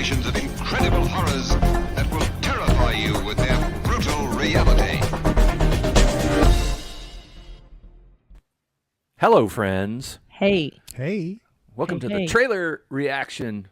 demonstrations of incredible horrors that will terrify you with their brutal reality. Hello, friends. Hey. Welcome to Hey. the trailer reaction.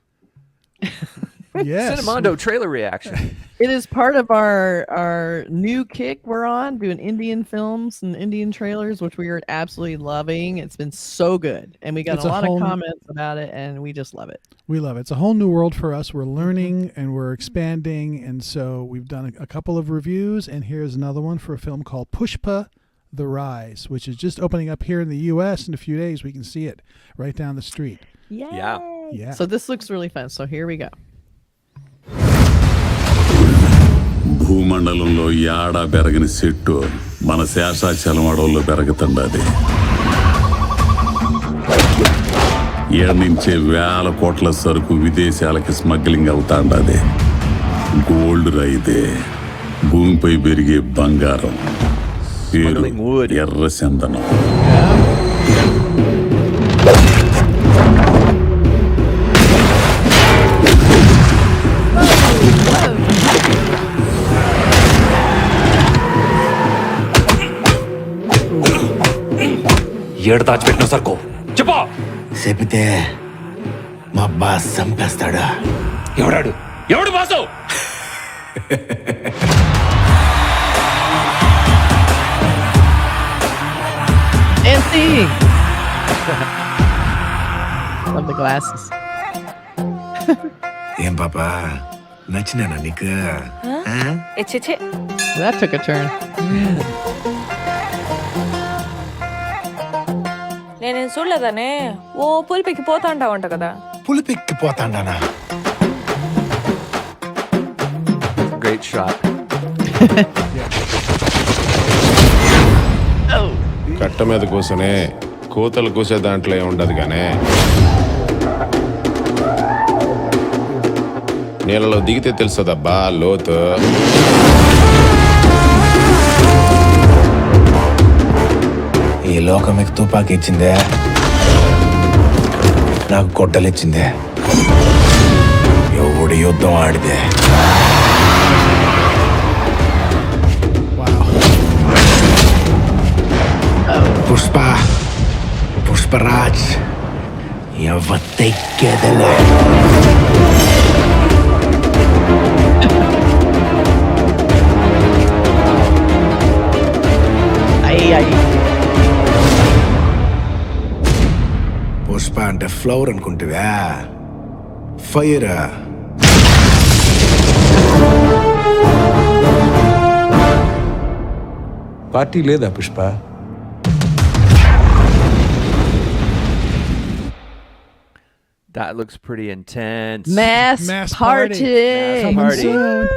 Yes. Cinemondo trailer reaction. It is part of our new kick we're on, doing Indian films and Indian trailers, which we are absolutely loving. It's been so good. And we got It's a a lot of whole- comments about it, and we just love it. We love it. It's a whole new world for us. We're learning and we're expanding. And so we've done a couple of reviews. And here's another one for a film called Pushpa The Rise, which is just opening up here in the U.S. in a few days. We can see it right down the street. Yay. Yeah. So this looks really fun. So here we go. భూమండలంలో యాడా పెరగని చెట్టు మన శేషాచలం అడవుల్లో పెరుగుతుండది. ఏడు నుంచే వేల కోట్ల సరుకు విదేశాలకి స్మగ్లింగ్ అవుతాండది. గోల్డ్ రైతే భూమిపై పెరిగే బంగారం పేరు Smuggling wood. ఎర్ర చందనం. ఏడు దాచిపెట్టిన సరుకు చెప్పా. చెబితే మా బాస్ చంపేస్తాడా? ఎవడు boss? Nancy! Love the glasses. ఏం పాపా, నచ్చినానా నీకు? That took a turn. నేనేం చూడలేదనే ఓ పులిపికి పోతా ఉంటావంట కదా. పులిపెక్కిపోతాడానా? Great shot. కట్ట మీద కూసనే కూతలు కూసే దాంట్లో ఉండదు గానే నీళ్ళలో దిగితే తెలుస్తుందబ్బా లోతు. ఈ లోకం మీకు తుపాకీ ఇచ్చిందే, నాకు గొడ్డలు ఇచ్చిందే. ఎవడు యుద్ధం ఆడితే పుష్పరాజ్ ఎవతెక్కేదలే. పుష్ప అంటే ఫ్లవర్ అనుకుంటువా? ఫైర్. పార్టీ లేదా Pushpa? That looks pretty intense. Mass party. Mass party. Soon.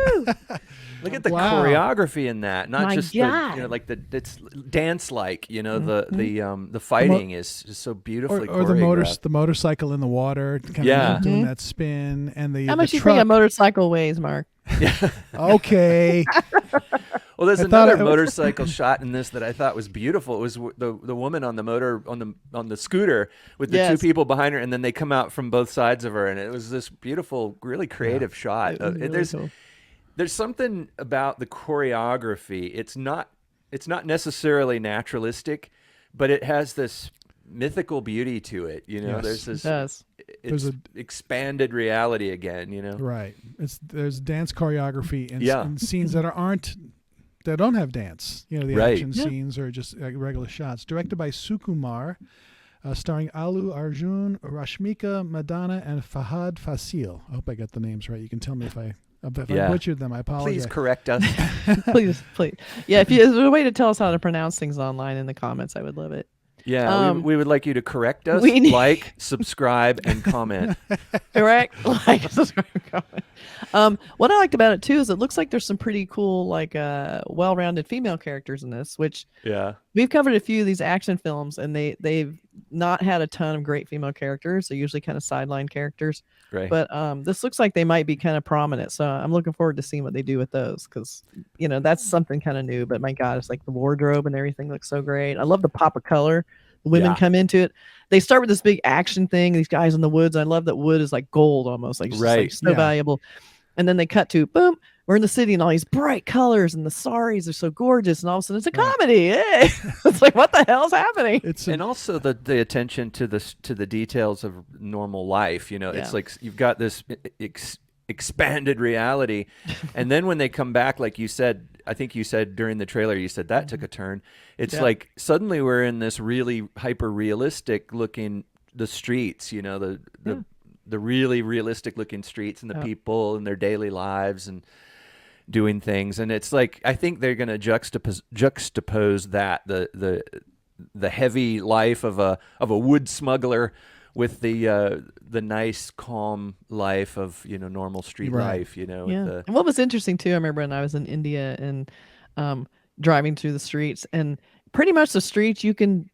Look at the Wow. choreography in that. Not My just God. the, like it's dance like, the fighting is so beautifully Or the choreographed. the motorcycle in the water, kind Yeah. of doing that spin, and the How much the do you think truck. a motorcycle weighs, Mark? Okay. Well, there's I thought another it- motorcycle shot in this that I thought was beautiful. It was the woman on the motor on the scooter with the two Yes. people behind her, and then they come out from both sides of her, and it was this beautiful, really creative shot. It was really cool. There's something about the choreography. It's not necessarily naturalistic, but it has this mythical beauty to it. Yes, there's this. It does. It's There's expanded reality again. Right. There's dance choreography and, Yeah. and scenes that don't have dance. The Right. action scenes are just regular shots. Directed by Sukumar, starring Allu Arjun, Rashmika, Mandanna, and Fahadh Faasil. I hope I got the names right. You can tell me if I butchered them. I apologize. Please correct us. please. Yeah, if there's a way to tell us how to pronounce things online in the comments, I would love it. Yeah, we would like you to correct us, we need- like, subscribe, and comment. Correct? Like, subscribe, comment. What I liked about it too is it looks like there's some pretty cool, like, well-rounded female characters in this, which Yeah. we've covered a few of these action films, and they've not had a ton of great female characters. They're usually kind of sideline characters. Right. But this looks like they might be kind of prominent. So I'm looking forward to seeing what they do with those, because that's something kind of new. But my God, it's like the wardrobe and everything looks so great. I love the pop of color Women Yeah. come into it. They start with this big action thing. These guys in the woods. I love that wood is like gold almost, like, it's just, like, Right. so Yeah. valuable. And then they cut to boom. We're in the city and all these bright colors and the saris are so gorgeous. And all of a sudden it's a Right. comedy. Hey! It's like, what the hell's happening? It's And also the attention to the details of normal life. You know, Yeah. it's like you've got this expanded reality, and then when they come back, like you said, I think you said during the trailer, you said that took a turn. It's Yeah. like suddenly we're in this really hyper realistic looking the streets. You know, the really realistic looking streets and the people and their daily lives and doing things. And it's like I think they're going to juxtapose that the heavy life of a wood smuggler with the nice calm life of, you know, normal street Right. life, you know. Yeah. With the, And what was interesting too, I remember when I was in India and driving through the streets, and pretty much the streets you can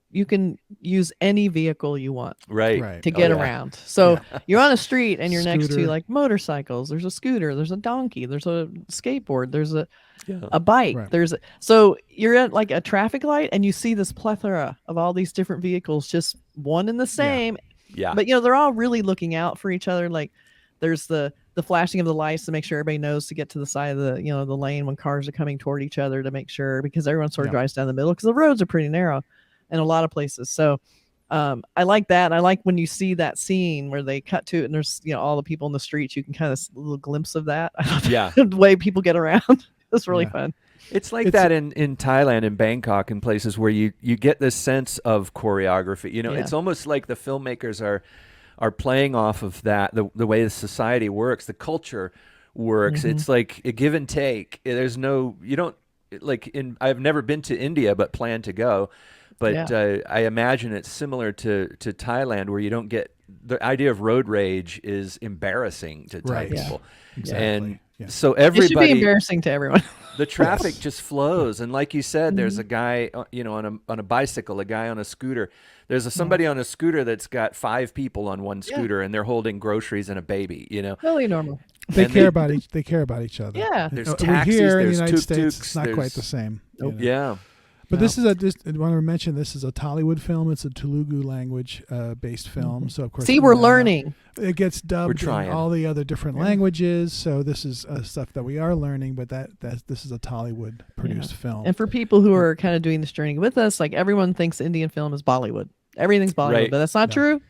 use any vehicle you want right. Right. to get yeah. around. So you're on a street and you're next to Scooter. like motorcycles. There's a scooter. There's a donkey. There's a skateboard. There's a Yeah. bike. Right. So you're at like a traffic light and you see this plethora of all these different vehicles, just one and the same. Yeah. But you know, they're all really looking out for each other. Like there's the flashing of the lights to make sure everybody knows to get to the side of the, you know, the lane when cars are coming toward each other, to make sure, because everyone sort of drives down the middle because the roads are pretty narrow in a lot of places. So I like that. I like when you see that scene where they cut to it and there's, you know, all the people in the streets. You can kind of a little glimpse of that. Yeah. The way people get around. It's really fun. It's like that in Thailand and Bangkok and places where you get this sense of choreography. You know, Yeah. it's almost like the filmmakers are playing off of that, the way the society works, the culture works. It's like a give and take. There's no, you don't, like I've never been to India but plan to go. But I imagine it's similar to Thailand, where you don't get, the idea of road rage is embarrassing to Thai Right. people. Exactly. And Yeah. so It should be everybody, embarrassing to everyone. the traffic just flows. And like you said, there's a guy, you know, on a bicycle, a guy on a scooter. There's somebody on a scooter that's got 5 people on one scooter, and they're holding groceries and a baby, you know. Totally normal. They And care about each other. Yeah. There's Over taxis, here in there's the United tuk-tuks, States, it's not quite the there's- same. you know. Yeah. But this is I want to mention this is a Tollywood film. It's a Telugu language based film. So of course, See, we're Mandanna, learning. It gets dubbed trying. in all the other different languages. So this is stuff that we are learning. But this is a Tollywood produced film. And for people who are kind of doing this journey with us, like everyone thinks Indian film is Bollywood. Everything's Bollywood, Right. but that's not true.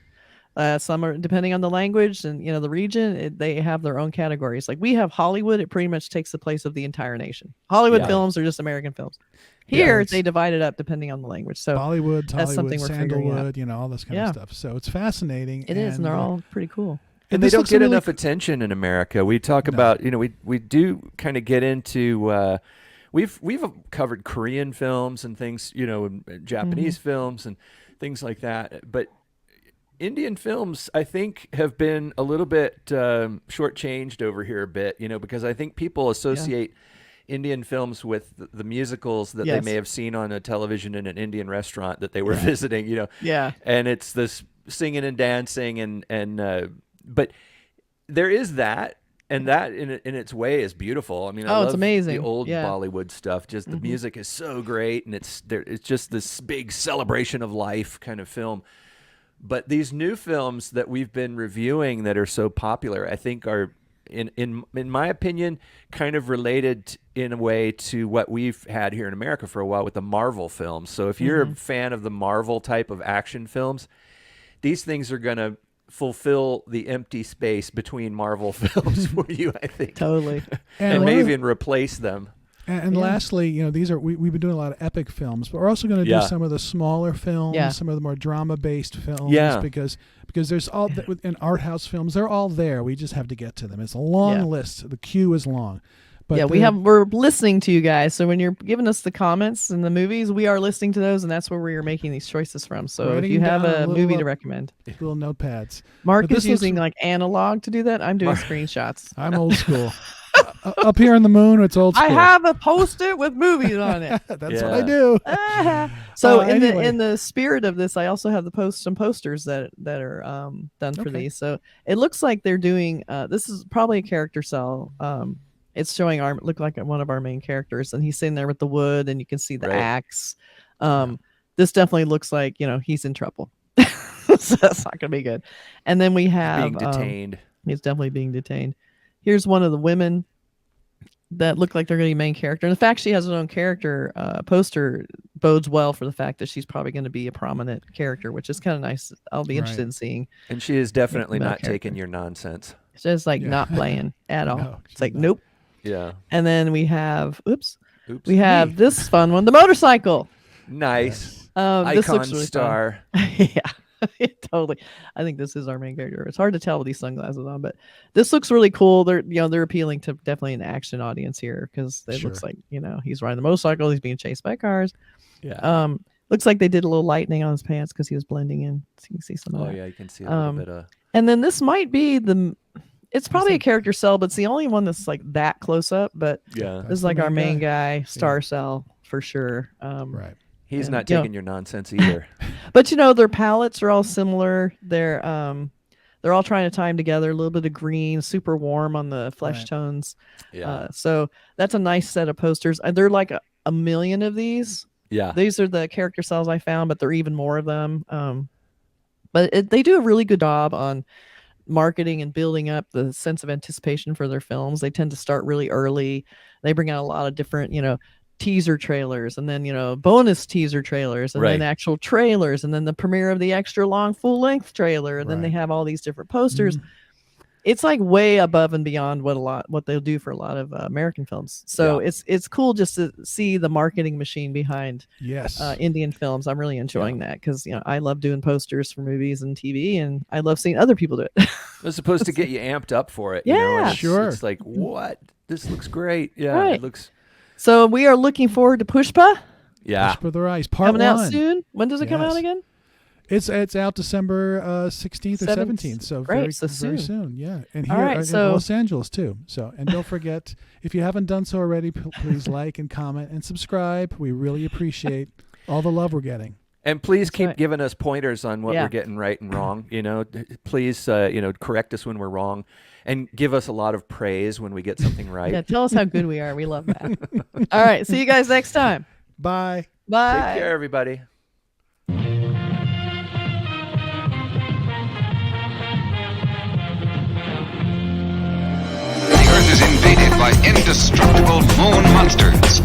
Some are, depending on the language and, you know, the region, they have their own categories. Like we have Hollywood, it pretty much takes the place of the entire nation. Hollywood Yeah. films are just American films. Here, it's- they divide it up depending on the language. So Bollywood, that's something Tollywood, we're figuring out. Sandalwood, you know, all this kind of stuff. So it's fascinating. it is, and they're uh, all pretty cool. And they this don't looks get really enough attention in America. We talk about, you know, we do kind of get into, we've covered Korean films and things, you know, and Japanese films and things like that. But Indian films, I think, have been a little bit shortchanged over here a bit, you know, because I think people associate Indian films with the musicals that they Yes. may have seen on a television in an Indian restaurant that they were visiting, you know. Yeah. And it's this singing and dancing and but there is that, and that in its way is beautiful. I mean, I Oh, it's love amazing. the old Yeah. Bollywood stuff. Just the music is so great, and it's just this big celebration of life kind of film. But these new films that we've been reviewing that are so popular, I think are in my opinion kind of related in a way to what we've had here in America for a while with the Marvel films. So if you're a fan of the Marvel type of action films, these things are going to fulfill the empty space between Marvel films for you, I think. Totally. And one maybe of the- even replace them. And lastly, you know, these are we've been doing a lot of epic films, but we're also going to do Yeah. some of the smaller films, Yeah. some of the more drama-based films, Yeah. because there's all in art house films, they're all there. We just have to get to them. It's a long Yeah. list. The queue is long. But yeah, we're listening to you guys. So when you're giving us the comments and the movies, we are listening to those, and that's where we are making these choices from. So if Writing you have down a a little movie up- to recommend, little notepads. Mark But is this looks- using like analog to do that. I'm doing screenshots. I'm old school. Up here in the moon, it's old school. I have a post-it with movies on it. That's what Yeah. I do. So Anyway. in the spirit of this, I also have some posters that are done for Okay. these. So it looks like they're doing this is probably a character cell. It's showing look like one of our main characters, and he's sitting there with the wood, and you can see the Right. axe. this definitely looks like, he's in trouble. So that's not going to be good. And then we have Being detained. He's definitely being detained. Here's one of the women that look like they're going to be main character. And the fact she has her own character poster bodes well for the fact that she's probably going to be a prominent character, which is kind of nice. I'll be interested in seeing. And she is definitely female not character. taking your nonsense. It's just like not playing at all. No, it's like, not. nope. Yeah. And then we have, we have this fun one, the motorcycle. Nice. This Icon looks really star. Yeah, totally. I think this is our main character. It's hard to tell with these sunglasses on, but this looks really cool. They're appealing to definitely an action audience here because it looks like, he's riding the motorcycle. He's being chased by cars. Yeah. Looks like they did a little lightening on his pants because he was blending in. So you can see some of that. Yeah, you can see a little bit of. And then this might be it's probably a character cell, but it's the only one that's like that close up. But Yeah. this is like our main guy, star cell for sure. Right. He's not taking your nonsense either. But their palettes are all similar. They're all trying to tie them together. A little bit of green, super warm on the flesh tones. Yeah. So that's a nice set of posters. They're like a million of these. Yeah. These are the character cells I found, but there are even more of them. But they do a really good job on marketing and building up the sense of anticipation for their films. They tend to start really early. They bring out a lot of different, teaser trailers, and then bonus teaser trailers, and then actual trailers, and then the premiere of the extra long full length trailer, and then they have all these different posters. It's like way above and beyond what they'll do for a lot of American films. So it's cool just to see the marketing machine behind Indian films. I'm really enjoying that because I love doing posters for movies and TV, and I love seeing other people do it. It's supposed to get you amped up for it. Yeah, It's like, what? This looks great. Yeah, it looks. So we are looking forward to Pushpa. Yeah, Pushpa the Rise Part coming 1 out soon. When does it come out again? It's out December 16th or 17th. So very soon. Yeah, and here in Los Angeles too. So and don't forget, if you haven't done so already, please like and comment and subscribe. We really appreciate all the love we're getting. And please keep giving us pointers on what we're getting right and wrong. Please, correct us when we're wrong, and give us a lot of praise when we get something right. Yeah, tell us how good we are. We love that. All right, see you guys next time. Bye. Bye. Take care, everybody. The Earth is invaded by indestructible moon monsters.